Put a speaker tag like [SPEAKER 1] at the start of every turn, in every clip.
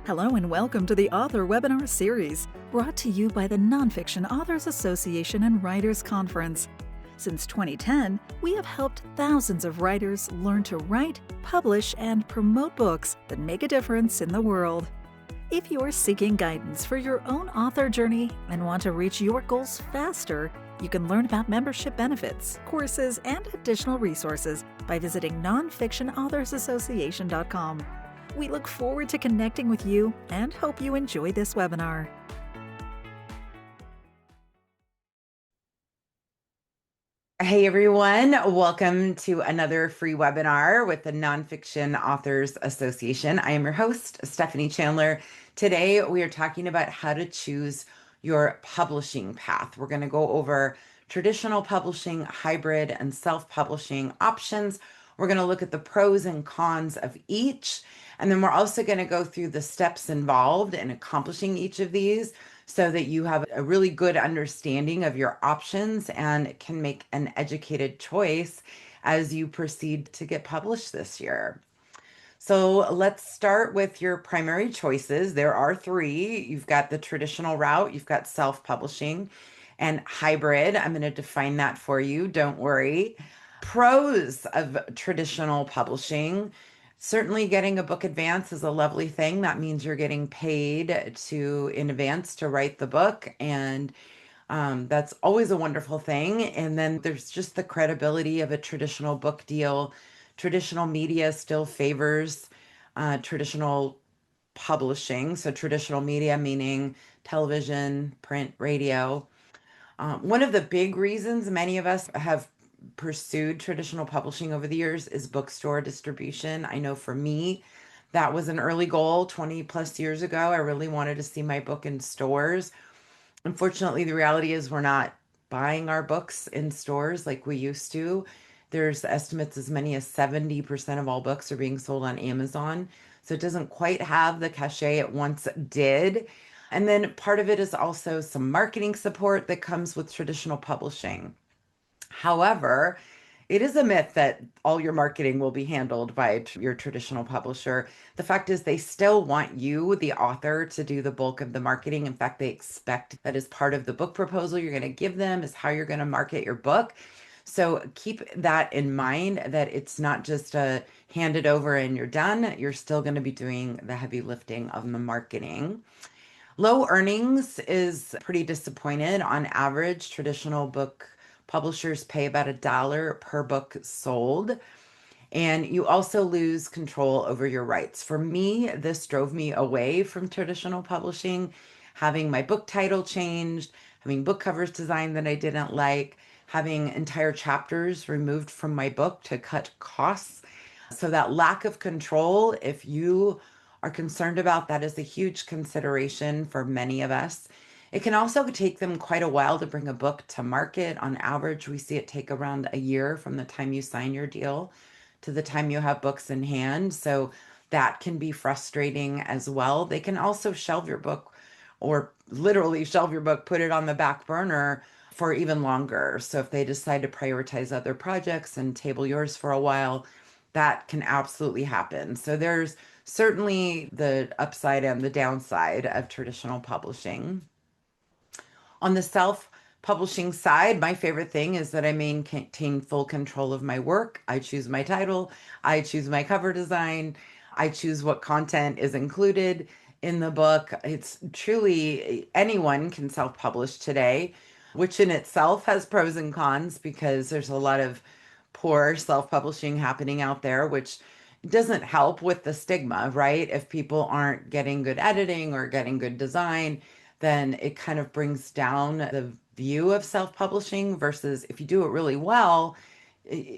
[SPEAKER 1] Hello and welcome to the Author Webinar Series, brought to you by the Nonfiction Authors Association and Writers Conference. Since 2010, we have helped thousands of writers learn to write, publish, and promote books that make a difference in the world. If you are seeking guidance for your own author journey and want to reach your goals faster, you can learn about membership benefits, courses, and additional resources by visiting nonfictionauthorsassociation.com. We look forward to connecting with you and hope you enjoy this webinar.
[SPEAKER 2] Hey everyone, welcome to another free webinar with the Nonfiction Authors Association. I am your host, Stephanie Chandler. Today we are talking about how to choose your publishing path. We're going to go over traditional publishing, hybrid, and self-publishing options. We're going to look at the pros and cons of each, and then we're also going to go through the steps involved in accomplishing each of these, so that you have a really good understanding of your options and can make an educated choice as you proceed to get published this year. So let's start with your primary choices. There are three. You've got the traditional route, you've got self-publishing, and hybrid. I'm going to define that for you. Don't worry. Pros of traditional publishing. Certainly getting a book advance is a lovely thing. That means you're getting paid in advance to write the book, and that's always a wonderful thing. And then there's just the credibility of a traditional book deal. Traditional media still favors traditional publishing. So traditional media meaning television, print, radio. One of the big reasons many of us have pursued traditional publishing over the years is bookstore distribution. I know for me, that was an early goal 20 plus years ago. I really wanted to see my book in stores. Unfortunately, the reality is we're not buying our books in stores like we used to. There's estimates as many as 70% of all books are being sold on Amazon. So it doesn't quite have the cachet it once did. And then part of it is also some marketing support that comes with traditional publishing. However, it is a myth that all your marketing will be handled by your traditional publisher. The fact is, they still want you, the author, to do the bulk of the marketing. In fact, they expect that as part of the book proposal you're going to give them is how you're going to market your book. So keep that in mind, that it's not just a hand it over and you're done. You're still going to be doing the heavy lifting of the marketing. Low earnings is pretty disappointed. On average, traditional book publishers pay about $1 per book sold. And you also lose control over your rights. For me, this drove me away from traditional publishing, having my book title changed, having book covers designed that I didn't like, having entire chapters removed from my book to cut costs. So that lack of control, if you are concerned about that, is a huge consideration for many of us. It can also take them quite a while to bring a book to market. On average, we see it take around a year from the time you sign your deal to the time you have books in hand. So that can be frustrating as well. They can also shelve your book, or literally shelve your book, put it on the back burner for even longer. So if they decide to prioritize other projects and table yours for a while, that can absolutely happen. So there's certainly the upside and the downside of traditional publishing. On the self-publishing side, my favorite thing is that I maintain full control of my work. I choose my title, I choose my cover design, I choose what content is included in the book. It's truly, anyone can self-publish today, which in itself has pros and cons, because there's a lot of poor self-publishing happening out there, which doesn't help with the stigma, right? If people aren't getting good editing or getting good design, then it kind of brings down the view of self-publishing, versus if you do it really well,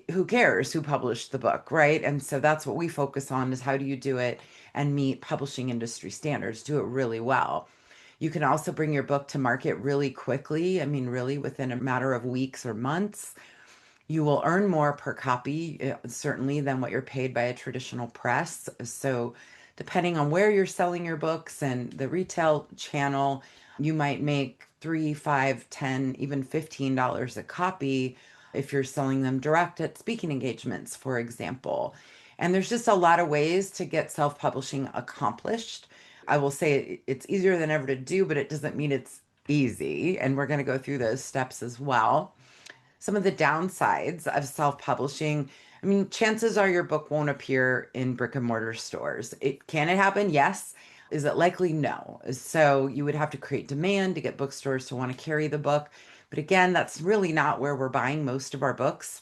[SPEAKER 2] who cares who published the book, right? And so that's what we focus on, is how do you do it and meet publishing industry standards, do it really well. You can also bring your book to market really quickly. I mean, really within a matter of weeks or months. You will earn more per copy, certainly, than what you're paid by a traditional press. So, depending on where you're selling your books and the retail channel, you might make $3, $5, $10, even $15 a copy if you're selling them direct at speaking engagements, for example. And there's just a lot of ways to get self-publishing accomplished. I will say it's easier than ever to do, but it doesn't mean it's easy. And we're going to go through those steps as well. Some of the downsides of self-publishing. I mean, chances are your book won't appear in brick and mortar stores. Can it happen? Yes. Is it likely? No. So you would have to create demand to get bookstores to want to carry the book. But again, that's really not where we're buying most of our books.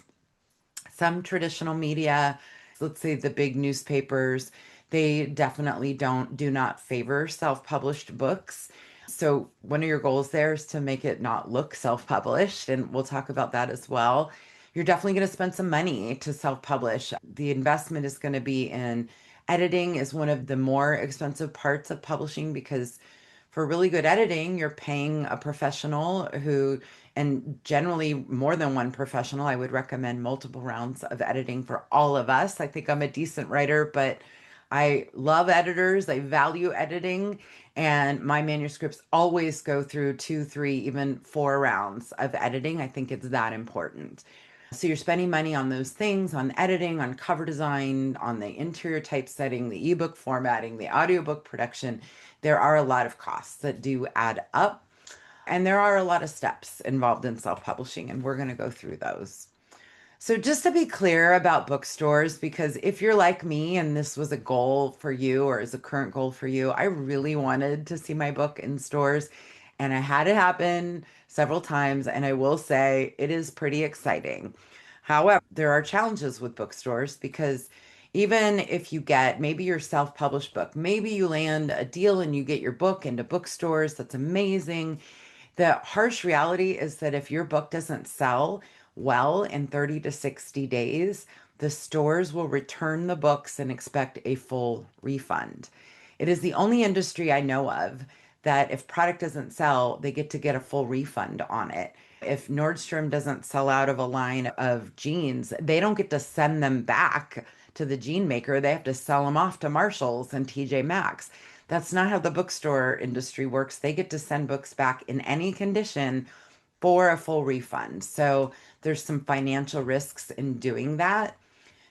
[SPEAKER 2] Some traditional media, let's say the big newspapers, they definitely do not favor self-published books. So one of your goals there is to make it not look self-published, and we'll talk about that as well. You're definitely going to spend some money to self-publish. The investment is going to be in editing is one of the more expensive parts of publishing because for really good editing, you're paying a professional who, and generally more than one professional. I would recommend multiple rounds of editing for all of us. I think I'm a decent writer, but I love editors. I value editing, and my manuscripts always go through two, three, even four rounds of editing. I think it's that important. So you're spending money on those things, on editing, on cover design, on the interior typesetting, the ebook formatting, the audiobook production. There are a lot of costs that do add up, and there are a lot of steps involved in self-publishing, and we're going to go through those. So, just to be clear about bookstores, because if you're like me and this was a goal for you or is a current goal for you, I really wanted to see my book in stores and I had it happen several times. And I will say it is pretty exciting. However, there are challenges with bookstores because even if you get maybe your self-published book, maybe you land a deal and you get your book into bookstores, that's amazing. The harsh reality is that if your book doesn't sell well in 30 to 60 days, the stores will return the books and expect a full refund. It is the only industry I know of that if product doesn't sell, they get a full refund on it. If Nordstrom doesn't sell out of a line of jeans, they don't get to send them back to the jean maker. They have to sell them off to Marshalls and TJ Maxx. That's not how the bookstore industry works. They get to send books back in any condition for a full refund. So there's some financial risks in doing that.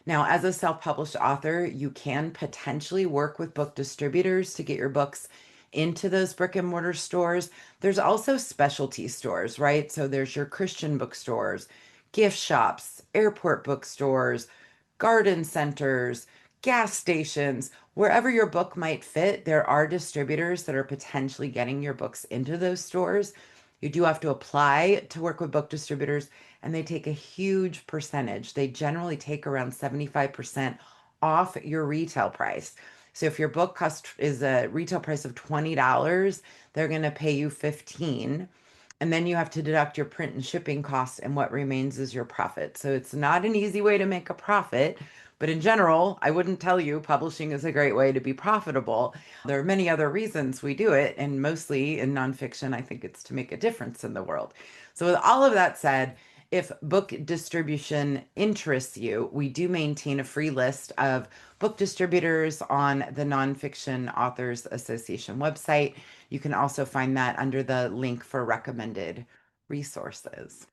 [SPEAKER 2] Now, as a self-published author, you can potentially work with book distributors to get your books into those brick and mortar stores. There's also specialty stores, right? So there's your Christian bookstores, gift shops, airport bookstores, garden centers, gas stations, wherever your book might fit, there are distributors that are potentially getting your books into those stores. You do have to apply to work with book distributors, and they take a huge percentage. They generally take around 75% off your retail price. So if your book cost is a retail price of $20, they're going to pay you 15, and then you have to deduct your print and shipping costs, and what remains is your profit. So it's not an easy way to make a profit, but in general, I wouldn't tell you publishing is a great way to be profitable. There are many other reasons we do it, and mostly in nonfiction, I think it's to make a difference in the world. So, with all of that said, if book distribution interests you, we do maintain a free list of book distributors on the Nonfiction Authors Association website. You can also find that under the link for recommended resources.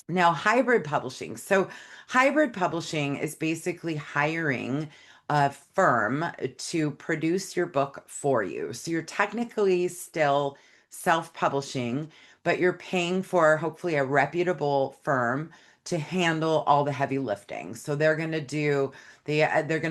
[SPEAKER 2] Now, hybrid publishing. So, hybrid publishing is basically hiring a firm to produce your book for you. So, you're technically still self-publishing, but you're paying for hopefully a reputable firm to handle all the heavy lifting. So, they're going to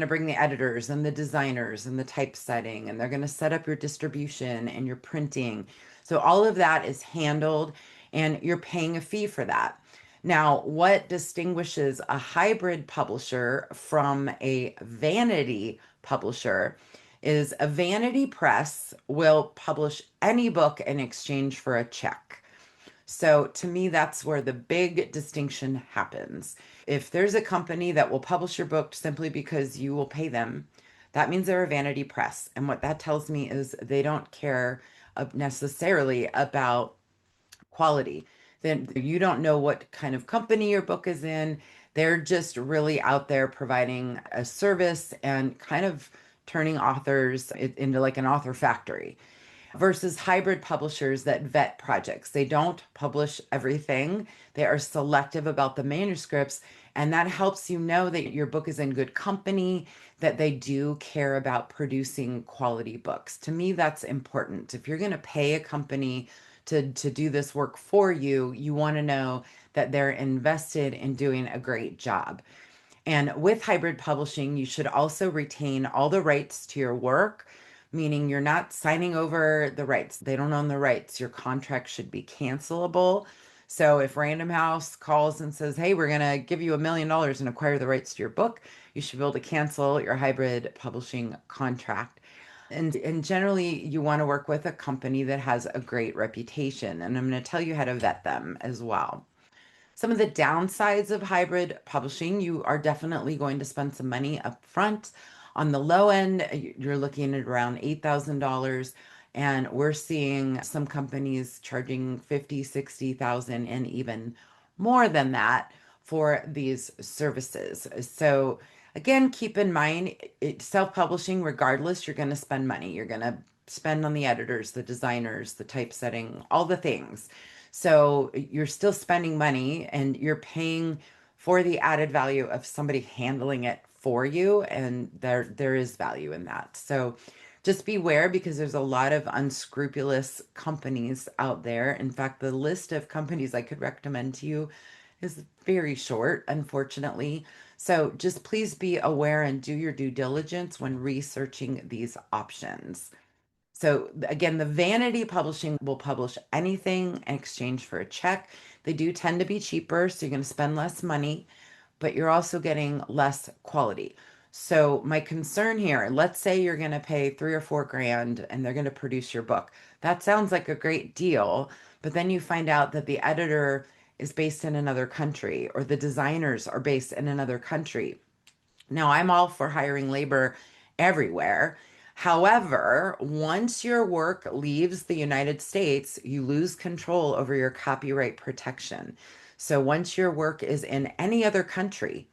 [SPEAKER 2] bring the editors and the designers and the typesetting, and they're going to set up your distribution and your printing. So, all of that is handled, and you're paying a fee for that. Now, what distinguishes a hybrid publisher from a vanity publisher is a vanity press will publish any book in exchange for a check. So to me, that's where the big distinction happens. If there's a company that will publish your book simply because you will pay them, that means they're a vanity press. And what that tells me is they don't care necessarily about quality. Then you don't know what kind of company your book is in. They're just really out there providing a service and kind of turning authors into like an author factory versus hybrid publishers that vet projects. They don't publish everything. They are selective about the manuscripts, And that helps you know that your book is in good company, that they do care about producing quality books. To me, that's important. If you're going to pay a company to do this work for you, you want to know that they're invested in doing a great job. And with hybrid publishing, you should also retain all the rights to your work, meaning you're not signing over the rights. They don't own the rights. Your contract should be cancelable. So if Random House calls and says, hey, we're going to give you $1 million and acquire the rights to your book, you should be able to cancel your hybrid publishing contract. And generally, you want to work with a company that has a great reputation. And I'm going to tell you how to vet them as well. Some of the downsides of hybrid publishing, you are definitely going to spend some money up front. On the low end, you're looking at around $8,000. And we're seeing some companies charging 50, 60,000 and even more than that for these services. So again, keep in mind, self-publishing, regardless, you're going to spend money. You're going to spend on the editors, the designers, the typesetting, all the things. So you're still spending money and you're paying for the added value of somebody handling it for you, and there is value in that. So just beware because there's a lot of unscrupulous companies out there. In fact, the list of companies I could recommend to you is very short, unfortunately. So just please be aware and do your due diligence when researching these options. So again, the vanity publishing will publish anything in exchange for a check. They do tend to be cheaper, so you're going to spend less money, but you're also getting less quality. So my concern here, let's say you're going to pay 3 or 4 grand and they're going to produce your book. That sounds like a great deal, but then you find out that the editor is based in another country or the designers are based in another country. Now, I'm all for hiring labor everywhere. However, once your work leaves the United States, you lose control over your copyright protection. So once your work is in any other country,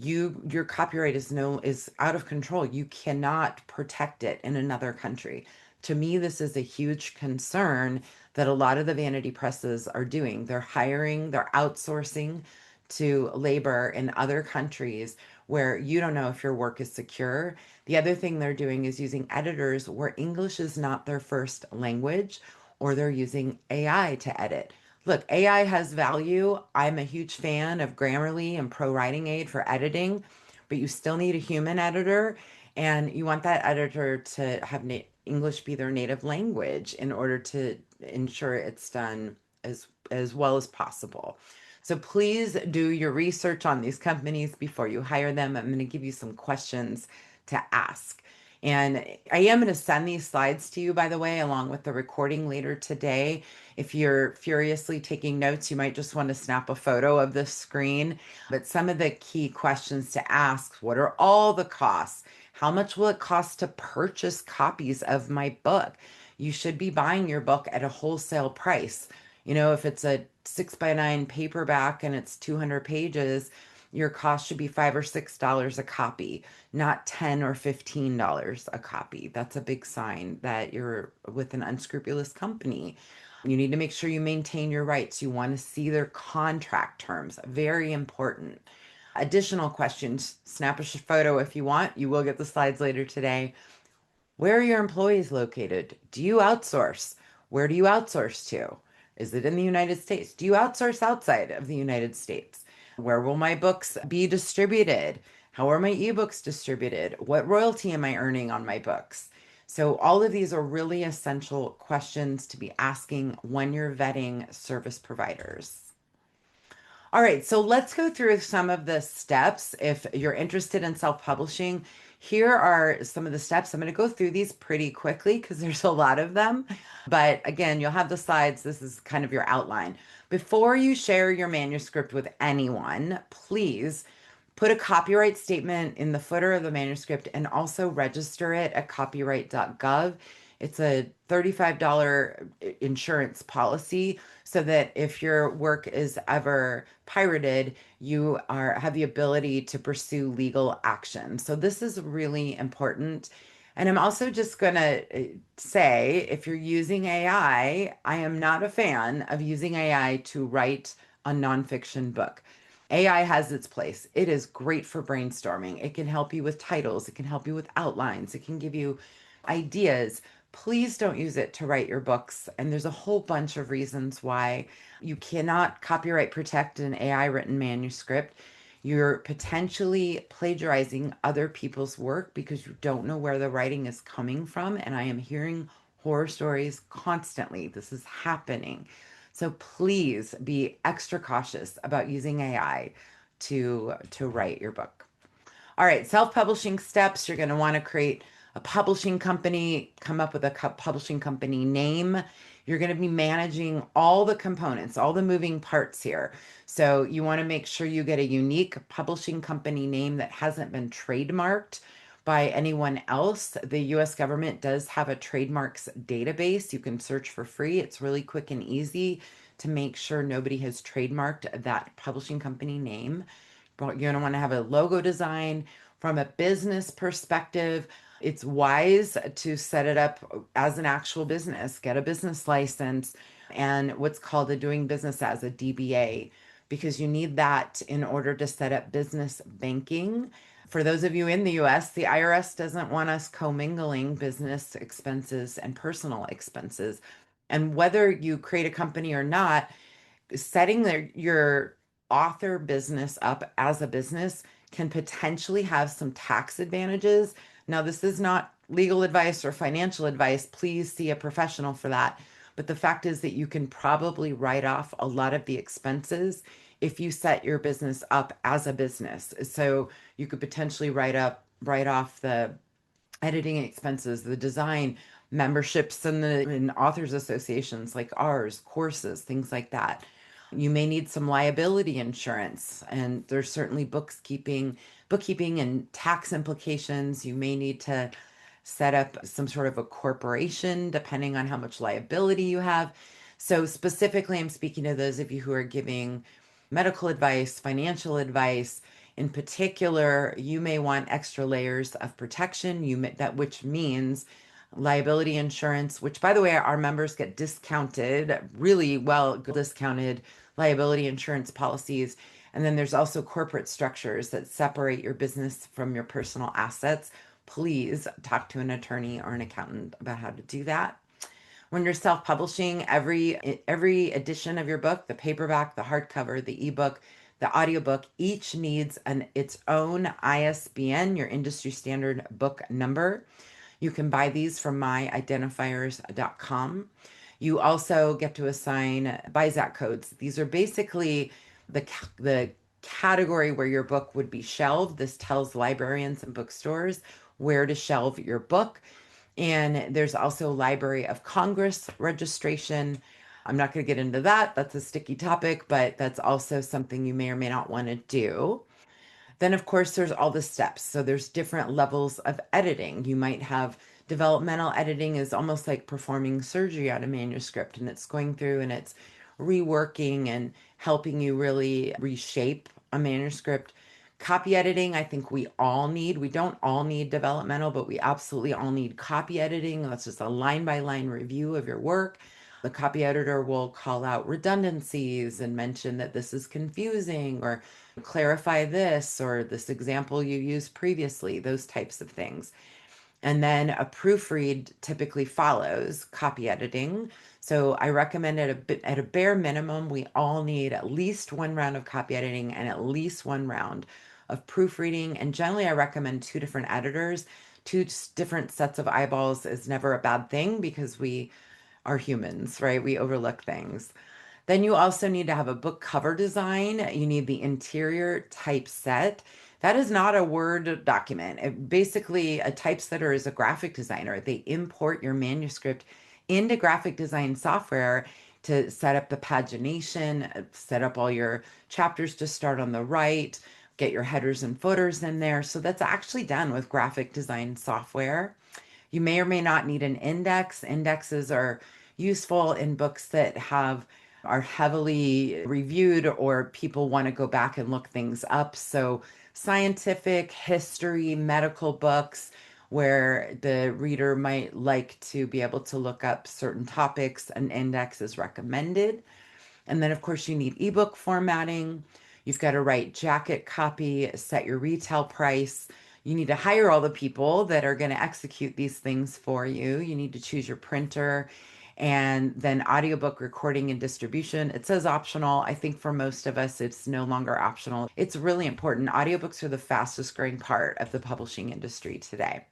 [SPEAKER 2] your copyright is out of control. You cannot protect it in another country. To me, this is a huge concern that a lot of the vanity presses are doing. They're outsourcing to labor in other countries where you don't know if your work is secure. The other thing they're doing is using editors where English is not their first language, or they're using AI to edit. Look, AI has value. I'm a huge fan of Grammarly and Pro Writing Aid for editing, but you still need a human editor, and you want that editor to have English be their native language in order to ensure it's done as well as possible. So please do your research on these companies before you hire them. I'm going to give you some questions to ask. And I am going to send these slides to you, by the way, along with the recording later today. If you're furiously taking notes, you might just want to snap a photo of the screen. But some of the key questions to ask: what are all the costs? How much will it cost to purchase copies of my book? You should be buying your book at a wholesale price. If it's a 6x9 paperback and it's 200 pages, your cost should be $5 or $6 a copy, not $10 or $15 a copy. That's a big sign that you're with an unscrupulous company. You need to make sure you maintain your rights. You want to see their contract terms. Very important. Additional questions, snap a photo if you want. You will get the slides later today. Where are your employees located? Do you outsource? Where do you outsource to? Is it in the United States? Do you outsource outside of the United States? Where will my books be distributed? How are my ebooks distributed? What royalty am I earning on my books? So, all of these are really essential questions to be asking when you're vetting service providers. All right, so let's go through some of the steps. If you're interested in self-publishing, here are some of the steps. I'm going to go through these pretty quickly because there's a lot of them. But again, you'll have the slides. This is kind of your outline. Before you share your manuscript with anyone, please put a copyright statement in the footer of the manuscript and also register it at copyright.gov. It's a $35 insurance policy so that if your work is ever pirated, you have the ability to pursue legal action. So this is really important. And I'm also just going to say, if you're using AI, I am not a fan of using AI to write a nonfiction book. AI has its place. It is great for brainstorming. It can help you with titles, it can help you with outlines, it can give you ideas. Please don't use it to write your books. And there's a whole bunch of reasons why you cannot copyright protect an AI written manuscript. You're potentially plagiarizing other people's work because you don't know where the writing is coming from. And I am hearing horror stories constantly. This is happening. So please be extra cautious about using AI to write your book. All right, self-publishing steps. You're going to want to create a publishing company, come up with a publishing company name. You're going to be managing all the components, all the moving parts here. So you want to make sure you get a unique publishing company name that hasn't been trademarked by anyone else. The US government does have a trademarks database you can search for free. It's really quick and easy to make sure nobody has trademarked that publishing company name. You're going to want to have a logo design. From a business perspective, it's wise to set it up as an actual business, get a business license and what's called a doing business as a DBA, because you need that in order to set up business banking. For those of you in the US, the IRS doesn't want us commingling business expenses and personal expenses. And whether you create a company or not, setting your author business up as a business can potentially have some tax advantages. Now, this is not legal advice or financial advice. Please see a professional for that. But the fact is that you can probably write off a lot of the expenses if you set your business up as a business. So you could potentially write off the editing expenses, the design, memberships in authors associations like ours, courses, things like that. You may need some liability insurance, and there's certainly bookkeeping and tax implications. You may need to set up some sort of a corporation depending on how much liability you have. So specifically, I'm speaking to those of you who are giving medical advice, financial advice. In particular, you may want extra layers of protection. Which means liability insurance, which by the way, our members get discounted, really well discounted liability insurance policies. And then there's also corporate structures that separate your business from your personal assets. Please talk to an attorney or an accountant about how to do that. When you're self-publishing, every edition of your book, the paperback, the hardcover, the ebook, the audiobook, each needs its own ISBN, your industry standard book number. You can buy these from myidentifiers.com. You also get to assign BIZAC codes. These are basically the category where your book would be shelved. This tells librarians and bookstores where to shelve your book. And there's also Library of Congress registration. I'm not going to get into that. That's a sticky topic, but that's also something you may or may not want to do. Then, of course, there's all the steps. So there's different levels of editing. You might have developmental editing is almost like performing surgery on a manuscript, and it's going through and it's reworking and helping you really reshape a manuscript. Copy editing, I think we all need. We don't all need developmental, but we absolutely all need copy editing. That's just a line by line review of your work. The copy editor will call out redundancies and mention that this is confusing or clarify this or this example you used previously, those types of things. And then a proofread typically follows copy editing. So I recommend at a bare minimum, we all need at least one round of copy editing and at least one round of proofreading. And generally, I recommend two different editors. Two different sets of eyeballs is never a bad thing because we are humans, right? We overlook things. Then you also need to have a book cover design. You need the interior typeset. That is not a Word document. Basically, a typesetter is a graphic designer. They import your manuscript into graphic design software to set up the pagination, set up all your chapters to start on the right, get your headers and footers in there. So that's actually done with graphic design software. You may or may not need an index. Indexes are useful in books that are heavily reviewed or people want to go back and look things up. So scientific, history, medical books where the reader might like to be able to look up certain topics, an index is recommended. And then, of course, you need ebook formatting. You've got to write jacket copy, set your retail price. You need to hire all the people that are going to execute these things for you. You need to choose your printer and then audiobook recording and distribution. It says optional. I think for most of us, it's no longer optional. It's really important. Audiobooks are the fastest growing part of the publishing industry today.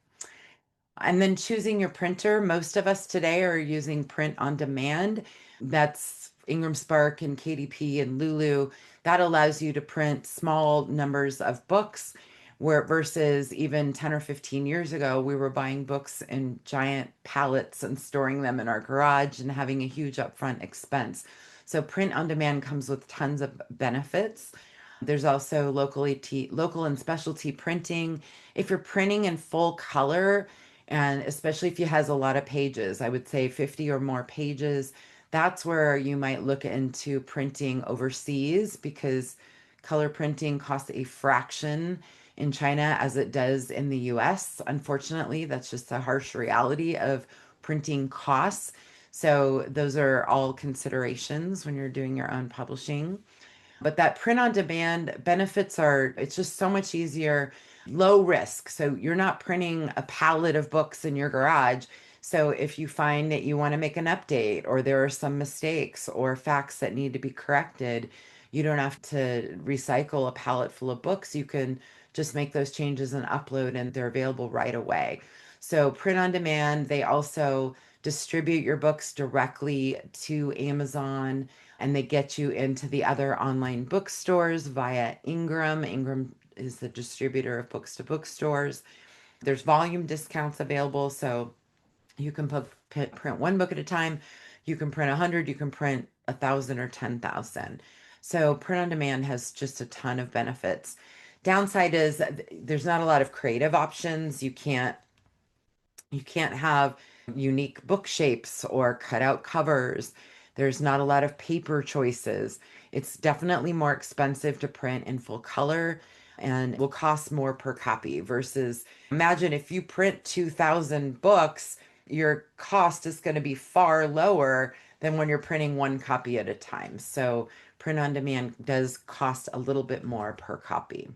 [SPEAKER 2] And then choosing your printer. Most of us today are using print on demand. That's Ingram Spark and KDP and Lulu. That allows you to print small numbers of books, where versus even 10 or 15 years ago, we were buying books in giant pallets and storing them in our garage and having a huge upfront expense. So print on demand comes with tons of benefits. There's also local and specialty printing. If you're printing in full color, and especially if it has a lot of pages, I would say 50 or more pages, that's where you might look into printing overseas because color printing costs a fraction in China as it does in the US. Unfortunately, that's just a harsh reality of printing costs. So, those are all considerations when you're doing your own publishing. But that print on demand benefits are, it's just so much easier, low risk. So you're not printing a pallet of books in your garage. So if you find that you want to make an update or there are some mistakes or facts that need to be corrected, you don't have to recycle a pallet full of books. You can just make those changes and upload, and they're available right away. So print on demand, they also distribute your books directly to Amazon and they get you into the other online bookstores via Ingram. Ingram is the distributor of books to bookstores. There's volume discounts available, so you can print one book at a time. You can print 100, you can print 1,000 or 10,000. So print on demand has just a ton of benefits. Downside is there's not a lot of creative options. You can't have unique book shapes or cut out covers. There's not a lot of paper choices. It's definitely more expensive to print in full color and will cost more per copy versus imagine if you print 2,000 books, your cost is going to be far lower than when you're printing one copy at a time. So print on demand does cost a little bit more per copy.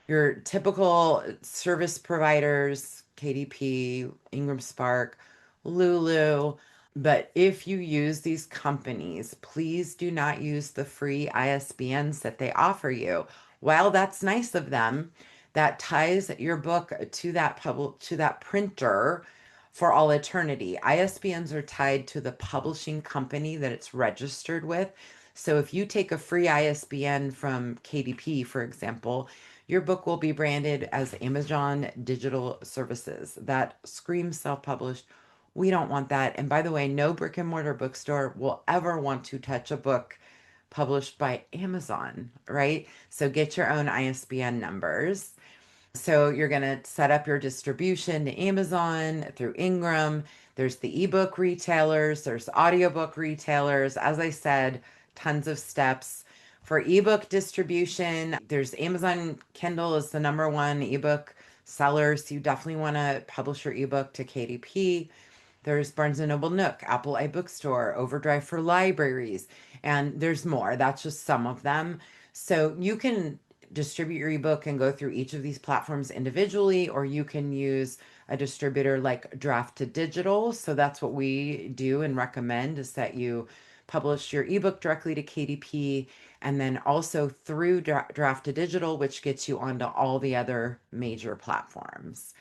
[SPEAKER 2] Your typical service providers, KDP, Ingram Spark, Lulu. But if you use these companies, please do not use the free ISBNs that they offer you. While that's nice of them, that ties your book to that printer for all eternity. ISBNs are tied to the publishing company that it's registered with. So if you take a free ISBN from KDP, for example, your book will be branded as Amazon Digital Services. That screams self-published. We don't want that. And by the way, no brick and mortar bookstore will ever want to touch a book published by Amazon, right? So get your own ISBN numbers. So you're going to set up your distribution to Amazon through Ingram. There's the ebook retailers, there's audiobook retailers. As I said, tons of steps. For ebook distribution, there's Amazon Kindle is the number one ebook seller. So you definitely want to publish your ebook to KDP. There's Barnes& and Noble Nook, Apple iBookstore, Overdrive for libraries, and there's more. That's just some of them. So you can distribute your ebook and go through each of these platforms individually, or you can use a distributor like Draft to Digital. So that's what we do and recommend is that you publish your ebook directly to KDP and then also through Draft to Digital, which gets you onto all the other major platforms.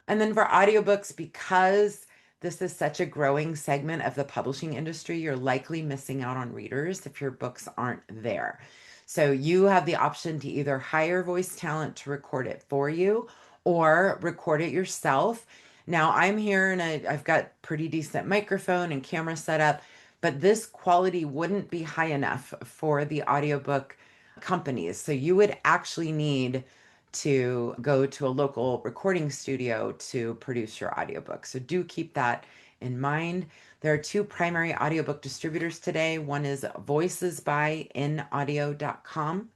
[SPEAKER 2] And then for audiobooks, because this is such a growing segment of the publishing industry, you're likely missing out on readers if your books aren't there. So you have the option to either hire voice talent to record it for you or record it yourself. Now I'm here and I've got pretty decent microphone and camera set up, but this quality wouldn't be high enough for the audiobook companies. So you would actually need to go to a local recording studio to produce your audiobook. So do keep that in mind. There are two primary audiobook distributors today. One is voicesbyinaudio.com.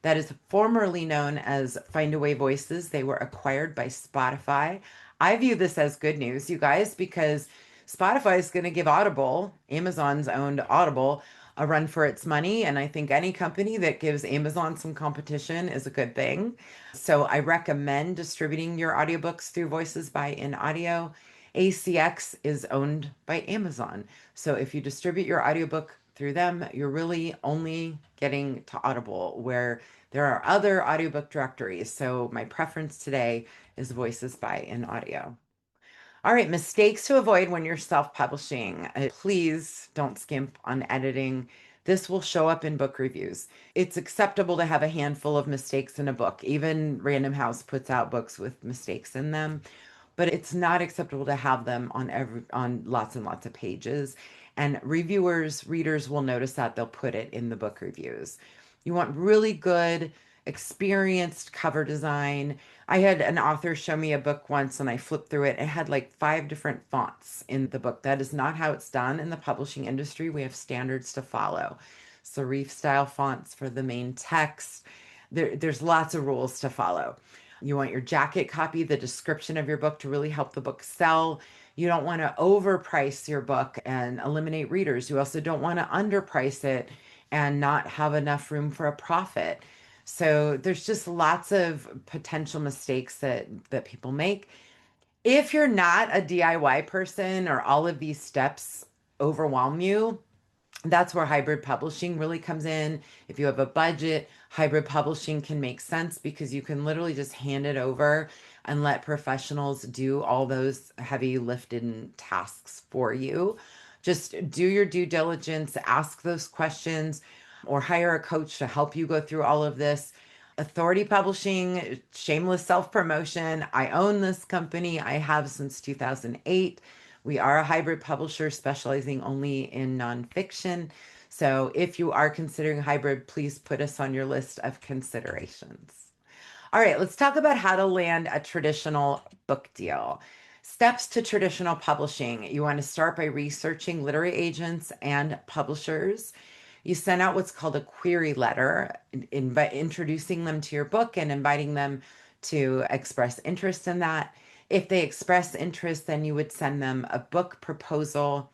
[SPEAKER 2] That is formerly known as Findaway Voices. They were acquired by Spotify. I view this as good news, you guys, because Spotify is going to give Audible, Amazon's owned Audible, a run for its money. And I think any company that gives Amazon some competition is a good thing. So I recommend distributing your audiobooks through Voices by In Audio. ACX is owned by Amazon. So if you distribute your audiobook through them, you're really only getting to Audible, where there are other audiobook directories. So my preference today is Voices by In Audio. All right, mistakes to avoid when you're self-publishing. Please don't skimp on editing. This will show up in book reviews. It's acceptable to have a handful of mistakes in a book. Even Random House puts out books with mistakes in them, but it's not acceptable to have them on lots and lots of pages. And reviewers, readers will notice that. They'll put it in the book reviews. You want really good, experienced cover design. I had an author show me a book once and I flipped through it. It had like 5 different fonts in the book. That is not how it's done in the publishing industry. We have standards to follow. Serif style fonts for the main text. There's lots of rules to follow. You want your jacket copy, the description of your book to really help the book sell. You don't want to overprice your book and eliminate readers. You also don't want to underprice it and not have enough room for a profit. So there's just lots of potential mistakes that people make. If you're not a DIY person or all of these steps overwhelm you, that's where hybrid publishing really comes in. If you have a budget, hybrid publishing can make sense because you can literally just hand it over and let professionals do all those heavy lifted tasks for you. Just do your due diligence, ask those questions, or hire a coach to help you go through all of this. Authority Publishing, shameless self promotion. I own this company. I have since 2008. We are a hybrid publisher specializing only in nonfiction. So if you are considering hybrid, please put us on your list of considerations. All right, let's talk about how to land a traditional book deal. Steps to traditional publishing. You want to start by researching literary agents and publishers. You send out what's called a query letter, introducing them to your book and inviting them to express interest in that. If they express interest, then you would send them a book proposal.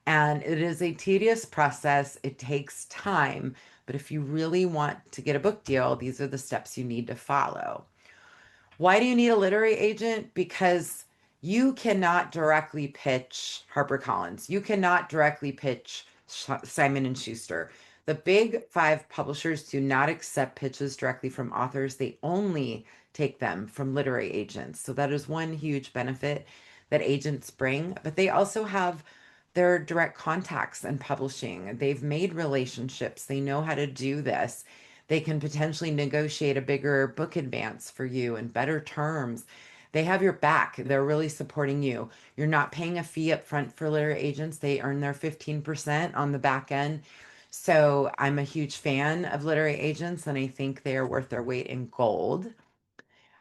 [SPEAKER 2] And it is a tedious process. It takes time. But if you really want to get a book deal, these are the steps you need to follow. Why do you need a literary agent? Because you cannot directly pitch HarperCollins. You cannot directly pitch Simon and Schuster. The big 5 publishers do not accept pitches directly from authors. They only take them from literary agents. So that is one huge benefit that agents bring, but they also have their direct contacts in publishing. They've made relationships. They know how to do this. They can potentially negotiate a bigger book advance for you and better terms. They have your back. They're really supporting you. You're not paying a fee up front for literary agents. They earn their 15% on the back end. So I'm a huge fan of literary agents, and I think they are worth their weight in gold.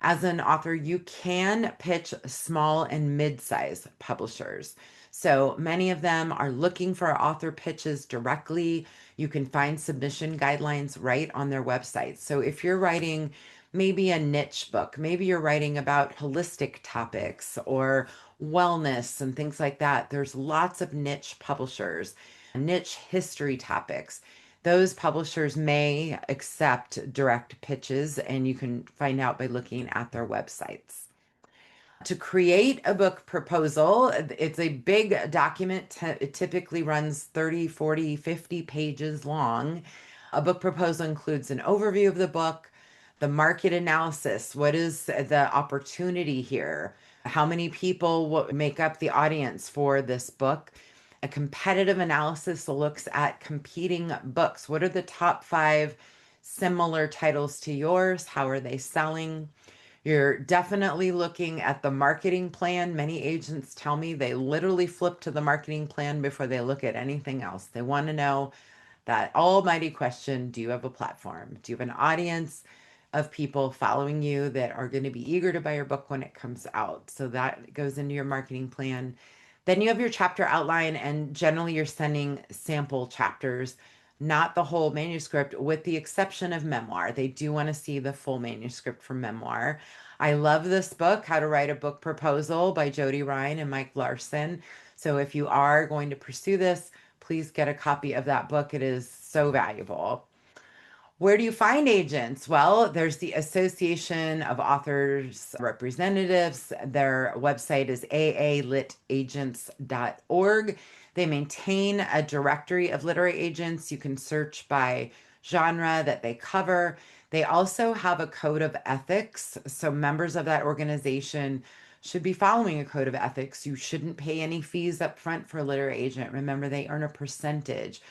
[SPEAKER 2] As an author, you can pitch small and mid-size publishers. So many of them are looking for author pitches directly. You can find submission guidelines right on their website. So if you're writing maybe a niche book, maybe you're writing about holistic topics or wellness and things like that, there's lots of niche publishers, niche history topics. Those publishers may accept direct pitches, and you can find out by looking at their websites. To create a book proposal, it's a big document. It typically runs 30, 40, 50 pages long. A book proposal includes an overview of the book, the market analysis. What is the opportunity here? How many people will make up the audience for this book? A competitive analysis looks at competing books. What are the top 5 similar titles to yours? How are they selling? You're definitely looking at the marketing plan. Many agents tell me they literally flip to the marketing plan before they look at anything else. They want to know that almighty question: do you have a platform? Do you have an audience of people following you that are going to be eager to buy your book when it comes out? So that goes into your marketing plan. Then you have your chapter outline, and generally you're sending sample chapters, not the whole manuscript, with the exception of memoir. They do want to see the full manuscript for memoir. I love this book, How to Write a Book Proposal by Jody Ryan and Mike Larson. So if you are going to pursue this, please get a copy of that book. It is so valuable. Where do you find agents? Well, there's the Association of Authors Representatives. Their website is aalitagents.org. They maintain a directory of literary agents. You can search by genre that they cover. They also have a code of ethics. So members of that organization should be following a code of ethics. You shouldn't pay any fees up front for a literary agent. Remember, they earn a percentage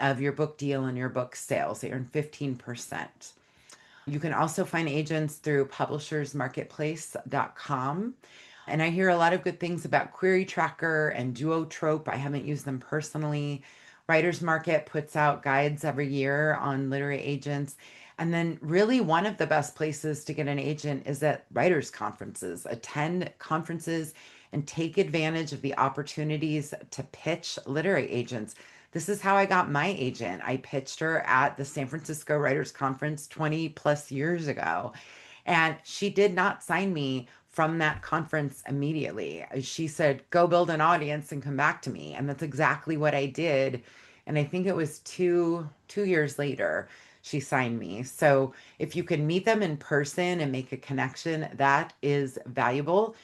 [SPEAKER 2] of your book deal and your book sales. They earn 15%. You can also find agents through publishersmarketplace.com. And I hear a lot of good things about Query Tracker and Duotrope. I haven't used them personally. Writers Market puts out guides every year on literary agents. And then, really, one of the best places to get an agent is at writers' conferences. Attend conferences and take advantage of the opportunities to pitch literary agents. This is how I got my agent. I pitched her at the San Francisco Writers Conference 20 plus years ago, and she did not sign me from that conference immediately. She said, go build an audience and come back to me. And that's exactly what I did. And I think it was two years later she signed me. So if you can meet them in person and make a connection, that is valuable.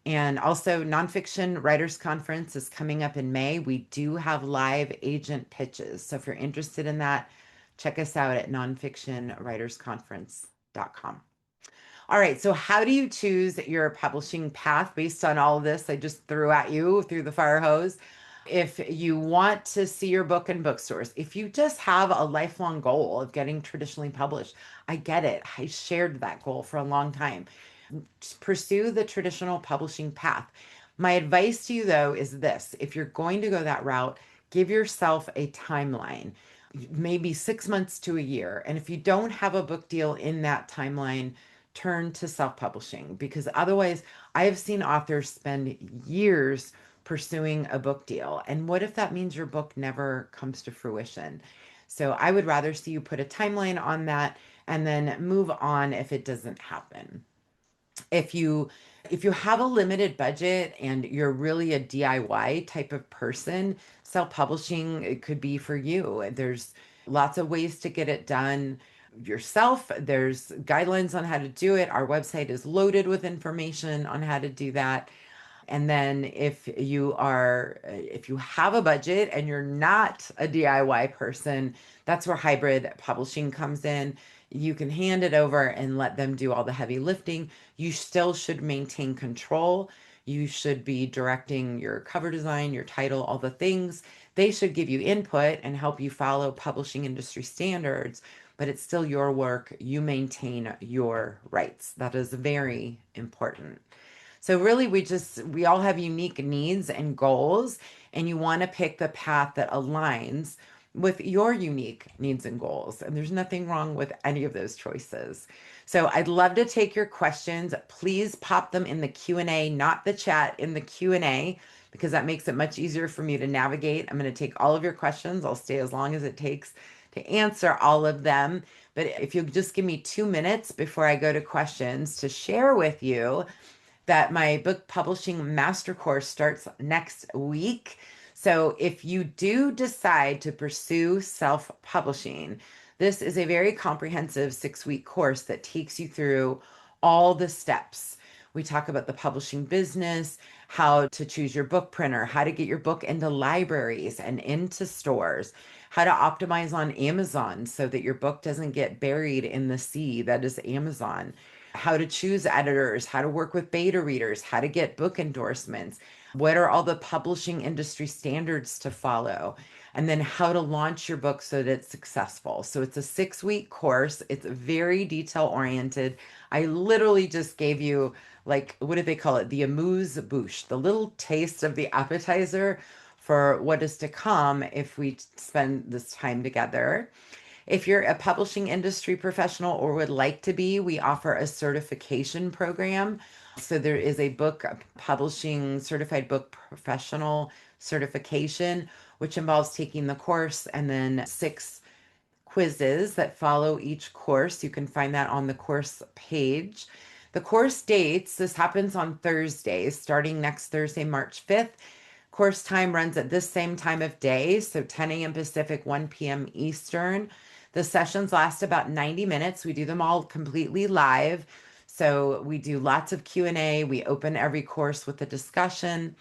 [SPEAKER 2] And also, Nonfiction Writers Conference is coming up in May. We do have live agent pitches. So if you're interested in that, check us out at nonfictionwritersconference.com. All right, so how do you choose your publishing path based on all of this I just threw at you through the fire hose? If you want to see your book in bookstores, if you just have a lifelong goal of getting traditionally published, I get it. I shared that goal for a long time. Pursue the traditional publishing path. My advice to you, though, is this: if you're going to go that route, give yourself a timeline, maybe 6 months to a year. And if you don't have a book deal in that timeline, turn to self publishing, because otherwise, I have seen authors spend years pursuing a book deal. And what if that means your book never comes to fruition? So I would rather see you put a timeline on that and then move on if it doesn't happen. If you have a limited budget and you're really a DIY type of person, self-publishing, it could be for you. There's lots of ways to get it done yourself. There's guidelines on how to do it. Our website is loaded with information on how to do that. And then if you have a budget and you're not a DIY person, that's where hybrid publishing comes in. You can hand it over and let them do all the heavy lifting. You still should maintain control. You should be directing your cover design, your title, all the things. They should give you input and help you follow publishing industry standards, but it's still your work. You maintain your rights. That is very important. So really, we all have unique needs and goals, and you want to pick the path that aligns with your unique needs and goals. And there's nothing wrong with any of those choices. So I'd love to take your questions. Please pop them in the Q&A, not the chat, in the Q&A, because that makes it much easier for me to navigate. I'm going to take all of your questions. I'll stay as long as it takes to answer all of them. But if you'll just give me 2 minutes before I go to questions to share with you that my book publishing master course starts next week. So if you do decide to pursue self-publishing, this is a very comprehensive 6-week course that takes you through all the steps. We talk about the publishing business, how to choose your book printer, how to get your book into libraries and into stores, how to optimize on Amazon so that your book doesn't get buried in the sea that is Amazon, how to choose editors, how to work with beta readers, how to get book endorsements, what are all the publishing industry standards to follow, and then how to launch your book so that it's successful. So it's a 6-week course. It's very detail oriented. I literally just gave you, like, what do they call it? The amuse-bouche, the little taste of the appetizer for what is to come if we spend this time together. If you're a publishing industry professional or would like to be, we offer a certification program. So there is a book publishing certified book professional certification, which involves taking the course and then 6 quizzes that follow each course. You can find that on the course page. The course dates, this happens on Thursdays, starting next Thursday, March 5th. course time runs at this same time of day, so 10 a.m. Pacific, 1 p.m. Eastern. The sessions last about 90 minutes. We do them all completely live. So we do lots of Q&A. We open every course with a discussion.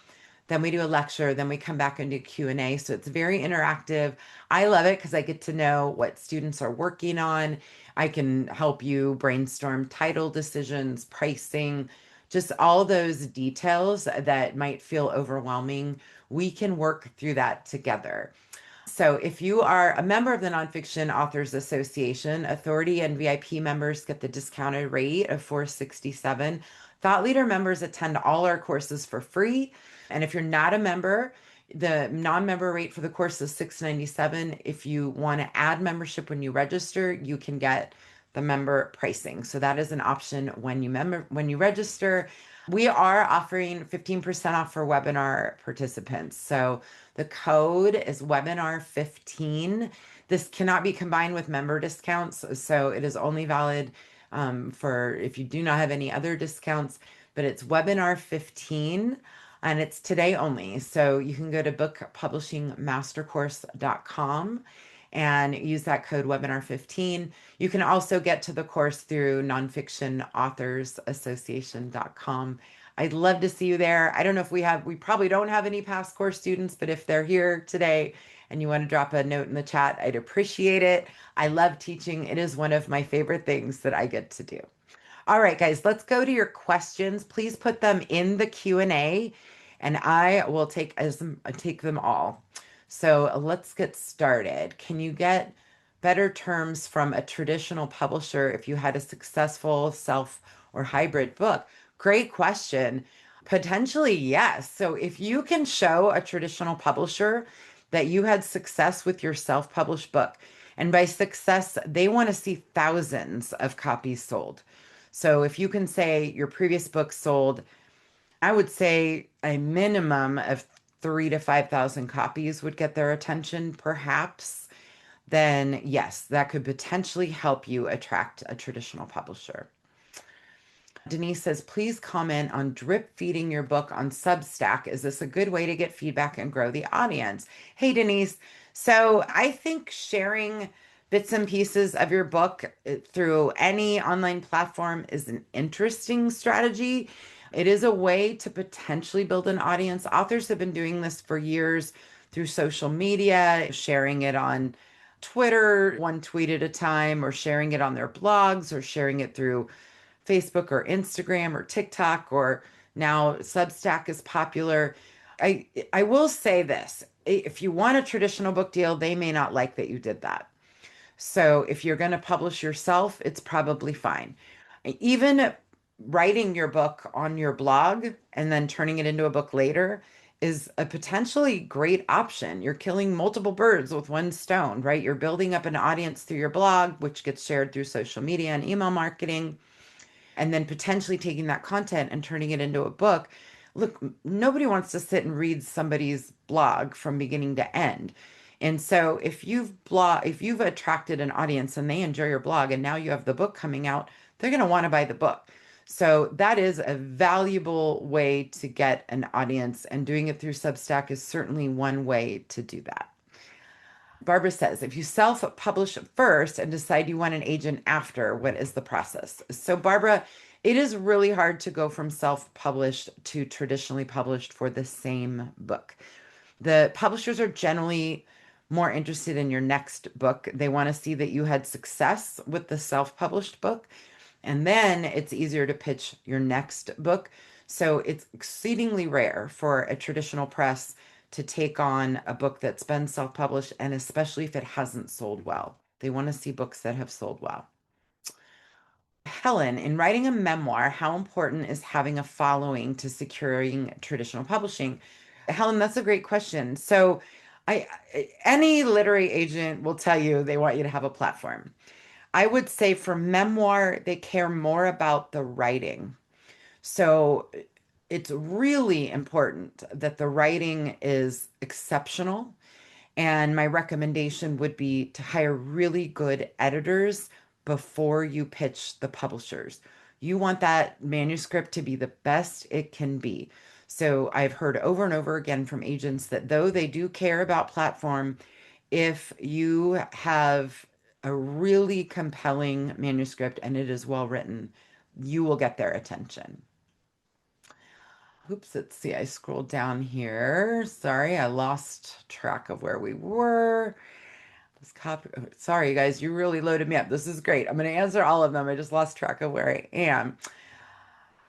[SPEAKER 2] Then we do a lecture, then we come back and do Q&A. So it's very interactive. I love it because I get to know what students are working on. I can help you brainstorm title decisions, pricing, just all those details that might feel overwhelming. We can work through that together. So, if you are a member of the Nonfiction Authors Association, Authority and VIP members get the discounted rate of 467. Thought Leader members attend all our courses for free. And if you're not a member, the non-member rate for the course is 697. If you want to add membership when you register, you can get the member pricing. So that is an option when you register. We are offering 15% off for webinar participants. So the code is webinar 15. This cannot be combined with member discounts, so it is only valid for if you do not have any other discounts, but it's webinar 15 and it's today only. So you can go to bookpublishingmastercourse.com and use that code webinar 15. You can also get to the course through nonfictionauthorsassociation.com. I'd love to see you there. I don't know if we probably don't have any past course students, but if they're here today and you want to drop a note in the chat, I'd appreciate it. I love teaching. It is one of my favorite things that I get to do. All right, guys, let's go to your questions. Please put them in the Q&A and I will take them all. So let's get started. Can you get better terms from a traditional publisher if you had a successful self or hybrid book? Great question. Potentially, yes. So if you can show a traditional publisher that you had success with your self-published book, and by success, they want to see thousands of copies sold. So if you can say your previous book sold, I would say a minimum of 3 to 5,000 copies would get their attention, perhaps, then yes, that could potentially help you attract a traditional publisher. Denise says, please comment on drip feeding your book on Substack. Is this a good way to get feedback and grow the audience? Hey, Denise. So I think sharing bits and pieces of your book through any online platform is an interesting strategy. It is a way to potentially build an audience. Authors have been doing this for years through social media, sharing it on Twitter, one tweet at a time, or sharing it on their blogs, or sharing it through Facebook or Instagram or TikTok, or now Substack is popular. I will say this, if you want a traditional book deal, they may not like that you did that. So if you're going to publish yourself, it's probably fine. Even writing your book on your blog and then turning it into a book later is a potentially great option. You're killing multiple birds with one stone, right? You're building up an audience through your blog, which gets shared through social media and email marketing, and then potentially taking that content and turning it into a book. Look, nobody wants to sit and read somebody's blog from beginning to end. And so if you've attracted an audience and they enjoy your blog and now you have the book coming out, they're going to want to buy the book. So that is a valuable way to get an audience, and doing it through Substack is certainly one way to do that. Barbara says, if you self-publish first and decide you want an agent after, what is the process? So Barbara, it is really hard to go from self-published to traditionally published for the same book. The publishers are generally more interested in your next book. They want to see that you had success with the self-published book, and then it's easier to pitch your next book. So it's exceedingly rare for a traditional press to take on a book that's been self-published, and especially if it hasn't sold well. They want to see books that have sold well. Helen, in writing a memoir, how important is having a following to securing traditional publishing? Helen, that's a great question. So I any literary agent will tell you they want you to have a platform. I would say for memoir, they care more about the writing. So it's really important that the writing is exceptional. And my recommendation would be to hire really good editors before you pitch the publishers. You want that manuscript to be the best it can be. So I've heard over and over again from agents that though they do care about platform, if you have a really compelling manuscript and it is well written, you will get their attention. Oops, let's see. I scrolled down here. Sorry, I lost track of where we were. Sorry, you guys, you really loaded me up. This is great. I'm going to answer all of them. I just lost track of where I am.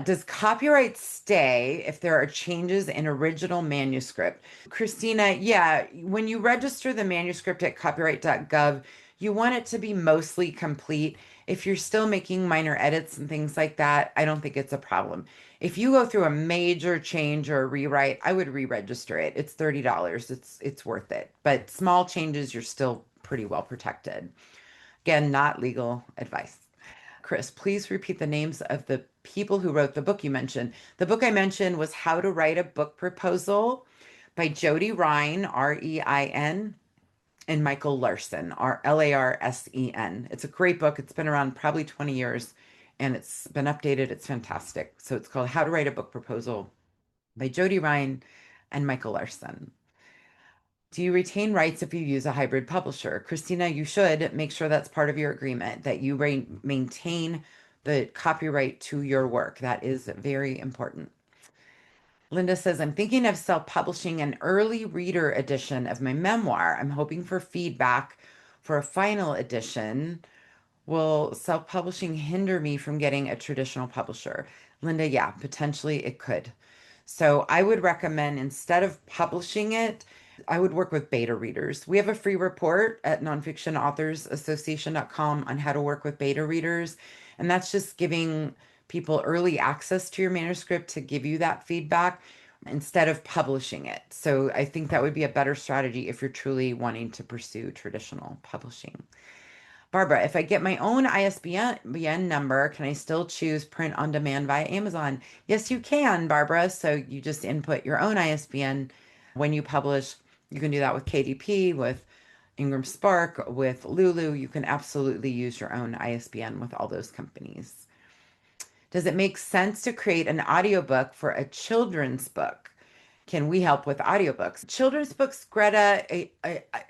[SPEAKER 2] Does copyright stay if there are changes in original manuscript? Christina, yeah, when you register the manuscript at copyright.gov, you want it to be mostly complete. If you're still making minor edits and things like that, I don't think it's a problem. If you go through a major change or a rewrite, I would re-register it. It's $30. It's worth it. But small changes, you're still pretty well protected. Again, not legal advice. Chris, please repeat the names of the people who wrote the book you mentioned. The book I mentioned was How to Write a Book Proposal by Jody Ryan, Rein, and Michael Larsen, Larsen. It's a great book. It's been around probably 20 years and it's been updated. It's fantastic. So it's called How to Write a Book Proposal by Jody Ryan and Michael Larsen. Do you retain rights if you use a hybrid publisher? Christina, you should make sure that's part of your agreement, that you maintain the copyright to your work. That is very important. Linda says, I'm thinking of self-publishing an early reader edition of my memoir. I'm hoping for feedback for a final edition. Will self-publishing hinder me from getting a traditional publisher? Linda, yeah, potentially it could. So I would recommend instead of publishing it, I would work with beta readers. We have a free report at nonfictionauthorsassociation.com on how to work with beta readers. And that's just giving people early access to your manuscript to give you that feedback instead of publishing it. So I think that would be a better strategy if you're truly wanting to pursue traditional publishing. Barbara, if I get my own ISBN number, can I still choose print on demand via Amazon? Yes, you can, Barbara. So you just input your own ISBN when you publish. You can do that with KDP, with Ingram Spark, with Lulu. You can absolutely use your own ISBN with all those companies. Does it make sense to create an audiobook for a children's book? Can we help with audiobooks? Children's books, Greta,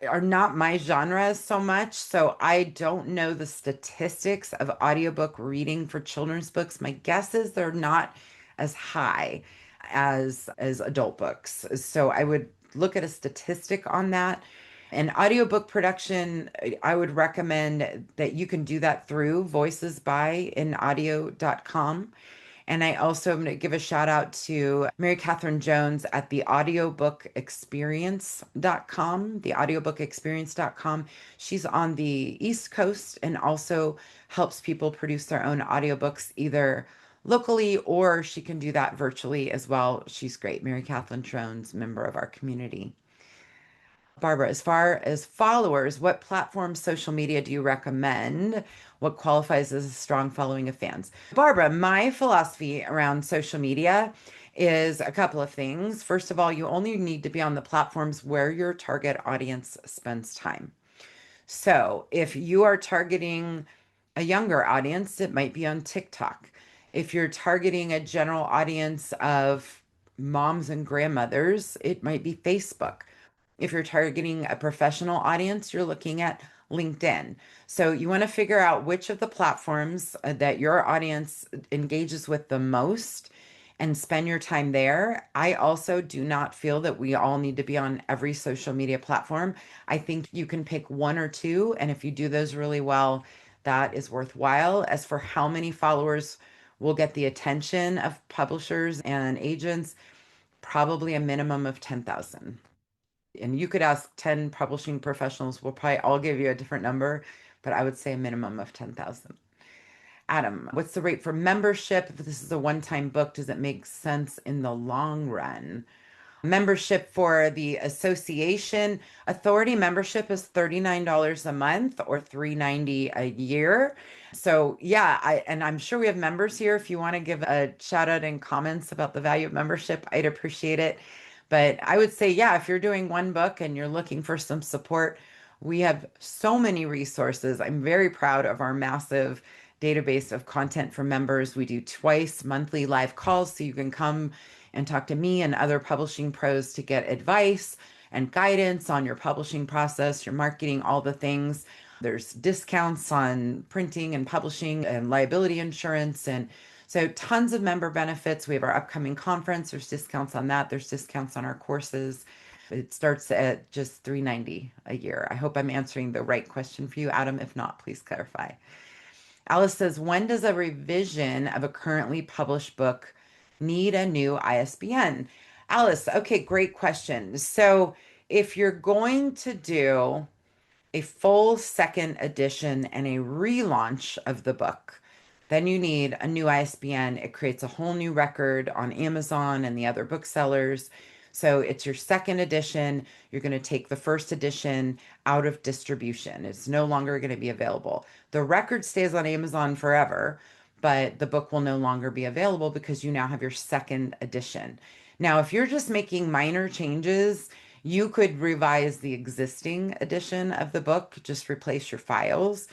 [SPEAKER 2] are not my genre so much, so I don't know the statistics of audiobook reading for children's books. My guess is they're not as high as adult books. So I would look at a statistic on that. And audiobook production, I would recommend that you can do that through Voices by in audio.com. And I also am going to give a shout out to Mary Catherine Jones at the audiobookexperience.com, the audiobookexperience.com. She's on the East Coast and also helps people produce their own audiobooks either locally or she can do that virtually as well. She's great. Mary Catherine Jones, member of our community. Barbara, as far as followers, what platform social media do you recommend? What qualifies as a strong following of fans? Barbara, my philosophy around social media is a couple of things. First of all, you only need to be on the platforms where your target audience spends time. So if you are targeting a younger audience, it might be on TikTok. If you're targeting a general audience of moms and grandmothers, it might be Facebook. If you're targeting a professional audience, you're looking at LinkedIn. So you want to figure out which of the platforms that your audience engages with the most and spend your time there. I also do not feel that we all need to be on every social media platform. I think you can pick one or two, and if you do those really well, that is worthwhile. As for how many followers will get the attention of publishers and agents, probably a minimum of 10,000. And you could ask 10 publishing professionals, we'll probably all give you a different number, but I would say a minimum of 10,000. Adam, what's the rate for membership? If this is a one-time book, does it make sense in the long run? Membership for the association authority membership is $39 a month or $390 a year. So yeah, I'm sure we have members here. If you want to give a shout out in comments about the value of membership, I'd appreciate it. But I would say, yeah, if you're doing one book and you're looking for some support, we have so many resources. I'm very proud of our massive database of content for members. We do twice monthly live calls, so you can come and talk to me and other publishing pros to get advice and guidance on your publishing process, your marketing, all the things. There's discounts on printing and publishing and liability insurance. And so tons of member benefits. We have our upcoming conference. There's discounts on that. There's discounts on our courses. It starts at just $390 a year. I hope I'm answering the right question for you, Adam. If not, please clarify. Alice says, when does a revision of a currently published book need a new ISBN? Alice, okay, great question. So if you're going to do a full second edition and a relaunch of the book, then you need a new ISBN. It creates a whole new record on Amazon and the other booksellers. So it's your second edition. You're going to take the first edition out of distribution. It's no longer going to be available. The record stays on Amazon forever, but the book will no longer be available because you now have your second edition. Now, if you're just making minor changes, you could revise the existing edition of the book, just replace your files.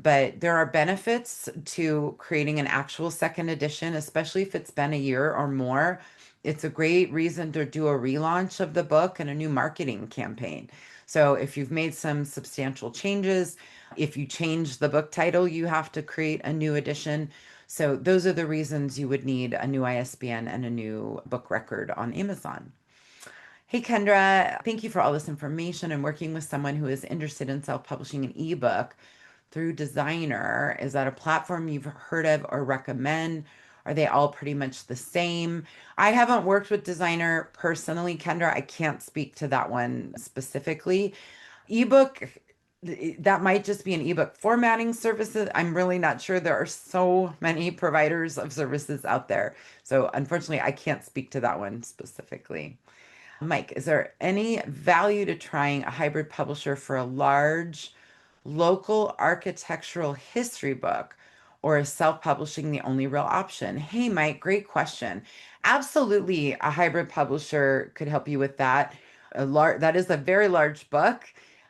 [SPEAKER 2] But there are benefits to creating an actual second edition, especially if it's been a year or more. It's a great reason to do a relaunch of the book and a new marketing campaign. So if you've made some substantial changes, if you change the book title, you have to create a new edition. So those are the reasons you would need a new ISBN and a new book record on Amazon. Hey, Kendra, thank you for all this information. I'm working with someone who is interested in self-publishing an ebook through Designer. Is that a platform you've heard of or recommend? Are they all pretty much the same? I haven't worked with Designer personally, Kendra. I can't speak to that one specifically. Ebook, that might just be an ebook formatting services. I'm really not sure. There are so many providers of services out there. So unfortunately, I can't speak to that one specifically. Mike, is there any value to trying a hybrid publisher for a large local architectural history book, or is self-publishing the only real option? Hey, Mike, great question. Absolutely, a hybrid publisher could help you with that. That is a very large book,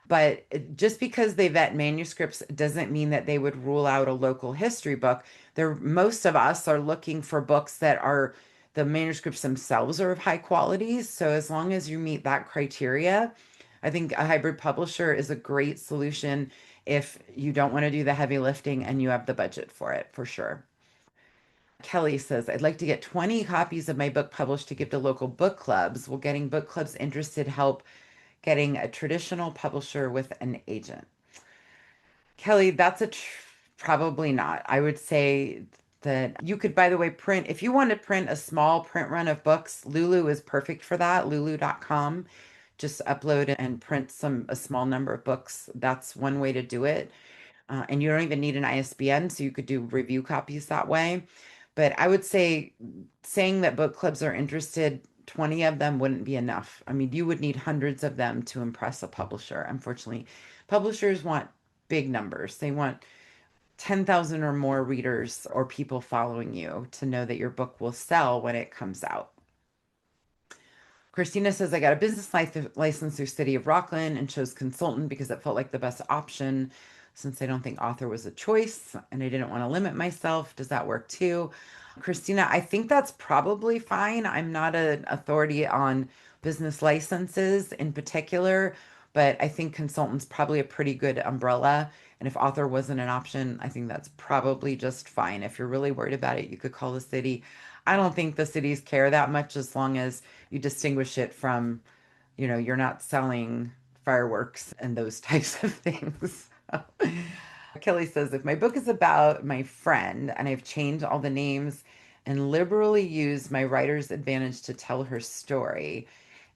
[SPEAKER 2] but just because they vet manuscripts doesn't mean that they would rule out a local history book. Most of us are looking for books that are the manuscripts themselves are of high quality. So as long as you meet that criteria, I think a hybrid publisher is a great solution if you don't want to do the heavy lifting and you have the budget for it, for sure. Kelly says, I'd like to get 20 copies of my book published to give to local book clubs. Will getting book clubs interested help getting a traditional publisher with an agent? Kelly, probably not. I would say that you could, by the way, print, if you want to print a small print run of books, Lulu is perfect for that, lulu.com. Just upload and print a small number of books. That's one way to do it. And you don't even need an ISBN, so you could do review copies that way. But I would say saying that book clubs are interested, 20 of them wouldn't be enough. I mean, you would need hundreds of them to impress a publisher. Unfortunately, publishers want big numbers. They want 10,000 or more readers or people following you to know that your book will sell when it comes out. Christina says, I got a business license through City of Rockland and chose consultant because it felt like the best option since I don't think author was a choice and I didn't want to limit myself. Does that work too? Christina, I think that's probably fine. I'm not an authority on business licenses in particular, but I think consultant's probably a pretty good umbrella. And if author wasn't an option, I think that's probably just fine. If you're really worried about it, you could call the city. I don't think the cities care that much as long as you distinguish it from, you're not selling fireworks and those types of things. Kelly says, if my book is about my friend and I've changed all the names and liberally used my writer's advantage to tell her story,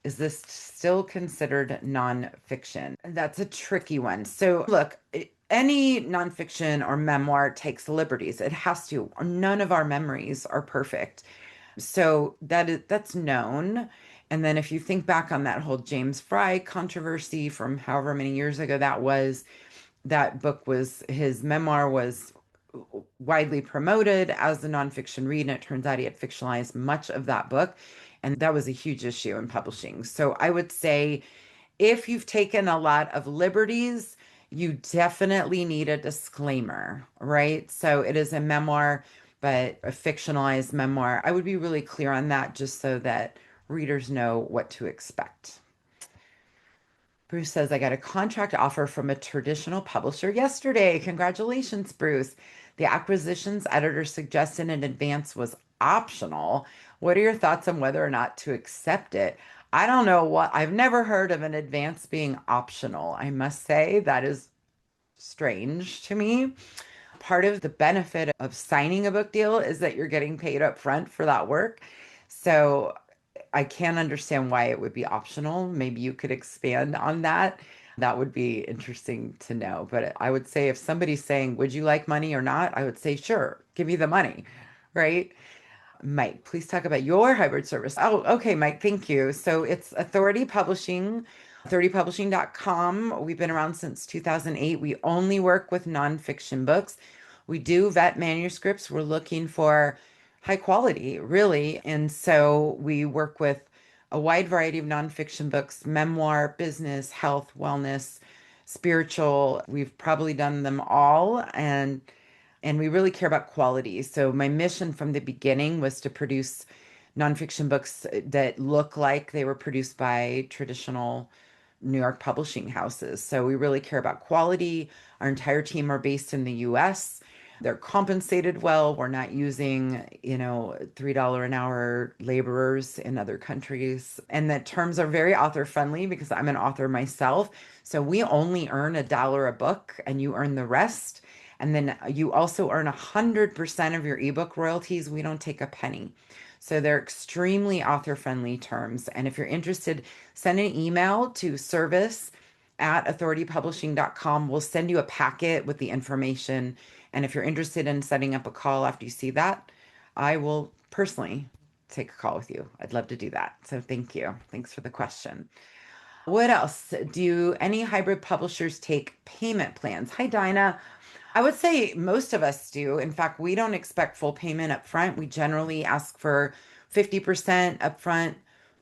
[SPEAKER 2] is this still considered nonfiction? That's a tricky one. So look, any nonfiction or memoir takes liberties. It has to. None of our memories are perfect. So that's known. And then if you think back on that whole James Fry controversy from however many years ago his memoir was widely promoted as a nonfiction read, and it turns out he had fictionalized much of that book. And that was a huge issue in publishing. So I would say if you've taken a lot of liberties, you definitely need a disclaimer, right? So it is a memoir. but a fictionalized memoir, I would be really clear on that just so that readers know what to expect. Bruce says, I got a contract offer from a traditional publisher yesterday. Congratulations, Bruce. The acquisitions editor suggested in advance was optional. What are your thoughts on whether or not to accept it? I don't know what, I've never heard of an advance being optional. I must say that is strange to me. Part of the benefit of signing a book deal is that you're getting paid up front for that work. So I can't understand why it would be optional. Maybe you could expand on that. That would be interesting to know. But I would say if somebody's saying, would you like money or not? I would say, sure, give me the money, right? Mike, please talk about your hybrid service. Oh, okay, Mike, thank you. So it's Authority Publishing, authoritypublishing.com. We've been around since 2008. We only work with nonfiction books. We do vet manuscripts. We're looking for high quality, really. And so we work with a wide variety of nonfiction books, memoir, business, health, wellness, spiritual. We've probably done them all. And we really care about quality. So my mission from the beginning was to produce nonfiction books that look like they were produced by traditional New York publishing houses. So we really care about quality. Our entire team are based in the US. They're compensated well. We're not using, $3 an hour laborers in other countries. And the terms are very author friendly because I'm an author myself. So we only earn $1 a book and you earn the rest. And then you also earn 100% of your ebook royalties. We don't take a penny. So they're extremely author friendly terms. And if you're interested, send an email to service@authoritypublishing.com. We'll send you a packet with the information. And if you're interested in setting up a call after you see that, I will personally take a call with you. I'd love to do that. So thank you. Thanks for the question. What else? Do any hybrid publishers take payment plans? Hi, Dinah. I would say most of us do. In fact, we don't expect full payment up front. We generally ask for 50% upfront,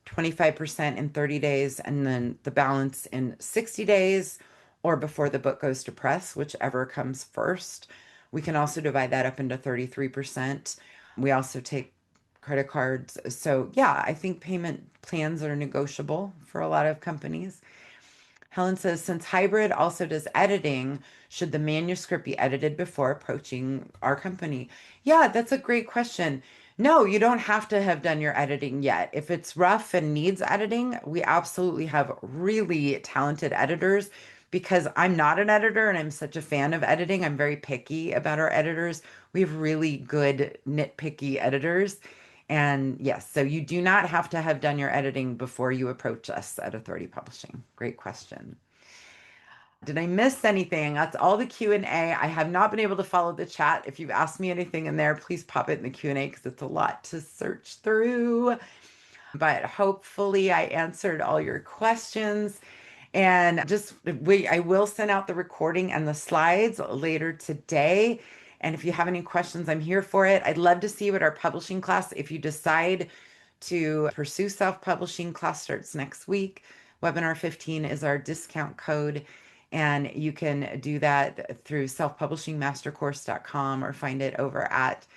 [SPEAKER 2] 25% in 30 days, and then the balance in 60 days or before the book goes to press, whichever comes first. We can also divide that up into 33%. We also take credit cards. So, yeah, I think payment plans are negotiable for a lot of companies. Helen says, since hybrid also does editing, should the manuscript be edited before approaching our company? Yeah, that's a great question. No, you don't have to have done your editing yet. If it's rough and needs editing, we absolutely have really talented editors because I'm not an editor and I'm such a fan of editing. I'm very picky about our editors. We have really good nitpicky editors. And yes, so you do not have to have done your editing before you approach us at Authority Publishing. Great question. Did I miss anything? That's all the Q&A. I have not been able to follow the chat. If you've asked me anything in there, please pop it in the Q&A because it's a lot to search through. But hopefully I answered all your questions. And just wait, I will send out the recording and the slides later today. And if you have any questions, I'm here for it. I'd love to see what our publishing class, if you decide to pursue self-publishing, class starts next week. Webinar 15 is our discount code. And you can do that through selfpublishingmastercourse.com or find it over at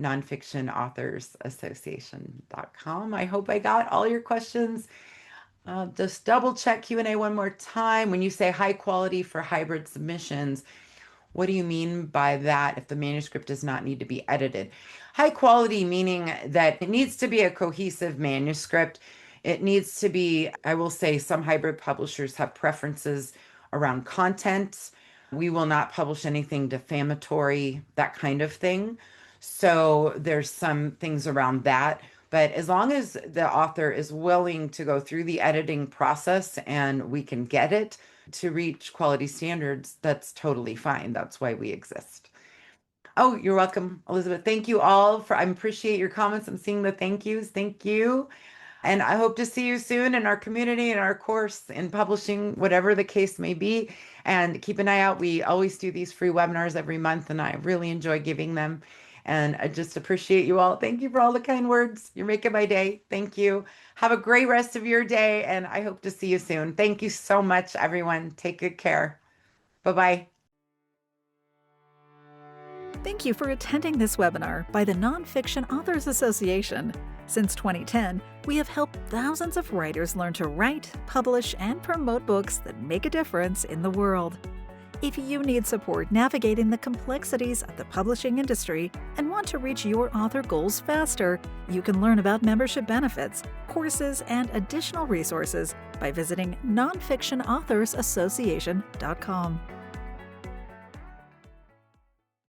[SPEAKER 2] nonfictionauthorsassociation.com. I hope I got all your questions. Just double check Q&A one more time. When you say high quality for hybrid submissions, what do you mean by that if the manuscript does not need to be edited? High quality meaning that it needs to be a cohesive manuscript. It needs to be, I will say, some hybrid publishers have preferences around content. We will not publish anything defamatory, that kind of thing. So there's some things around that. But as long as the author is willing to go through the editing process and we can get it to reach quality standards, that's totally fine. That's why we exist. Oh, you're welcome, Elizabeth. Thank you all for, I appreciate your comments. I'm seeing the thank yous. Thank you. And I hope to see you soon in our community, in our course, in publishing, whatever the case may be. And keep an eye out. We always do these free webinars every month, and I really enjoy giving them. And I just appreciate you all. Thank you for all the kind words. You're making my day. Thank you. Have a great rest of your day, and I hope to see you soon. Thank you so much, everyone. Take good care. Bye-bye.
[SPEAKER 1] Thank you for attending this webinar by the Nonfiction Authors Association. Since 2010, we have helped thousands of writers learn to write, publish, and promote books that make a difference in the world. If you need support navigating the complexities of the publishing industry and want to reach your author goals faster, you can learn about membership benefits, courses, and additional resources by visiting nonfictionauthorsassociation.com.